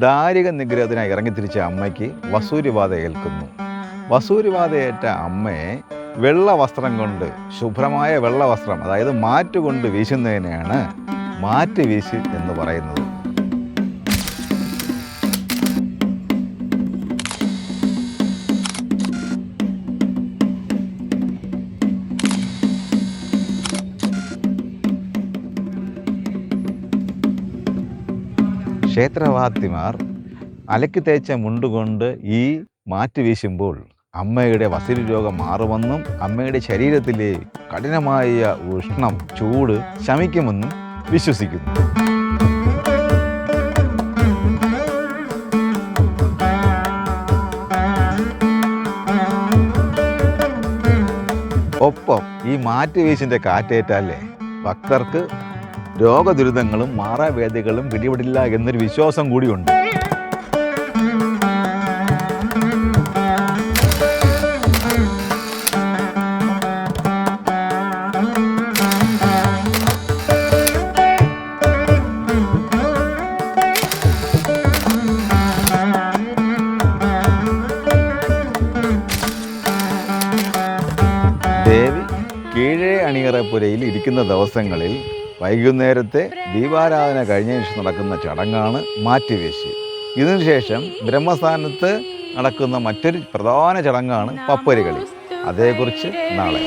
ദാരിക നിഗ്രഹത്തിനായി ഇറങ്ങിത്തിരിച്ച അമ്മയ്ക്ക് വസൂരിബാധ ഏൽക്കുന്നു. വസൂരിബാധയേറ്റ അമ്മയെ വെള്ള വസ്ത്രം കൊണ്ട്, ശുഭ്രമായ വെള്ള വസ്ത്രം, അതായത് മാറ്റുകൊണ്ട് വീശുന്നതിനെയാണ് മാറ്റ് വീശ് എന്ന് പറയുന്നത്. ക്ഷേത്രവാദ്യമാർ അലക്കി തേച്ച മുണ്ടുകൊണ്ട് ഈ മാറ്റ് വീശുമ്പോൾ അമ്മയുടെ വസൂരി രോഗം മാറുമെന്നും അമ്മയുടെ ശരീരത്തിലെ കഠിനമായ ഉഷ്ണം, ചൂട് ശമിക്കുമെന്നും വിശ്വസിക്കുന്നു. ഒപ്പം ഈ മാറ്റ് വീശിൻ്റെ കാറ്റേറ്റാലേ ഭക്തർക്ക് രോഗദുരിതങ്ങളും മാറാവേദികളും പിടിപെടില്ല എന്നൊരു വിശ്വാസം കൂടിയുണ്ട്. ദേവി കീഴേ അണിയറപ്പുരയിൽ ഇരിക്കുന്ന ദിവസങ്ങളിൽ വൈകുന്നേരത്തെ ദീപാരാധന കഴിഞ്ഞതിന് ശേഷം നടക്കുന്ന ചടങ്ങാണ് മാറ്റുവീശ്. ഇതിനുശേഷം ബ്രഹ്മസ്ഥാനത്ത് നടക്കുന്ന മറ്റൊരു പ്രധാന ചടങ്ങാണ് പപ്പരി കളി. അതേക്കുറിച്ച് നാളെ.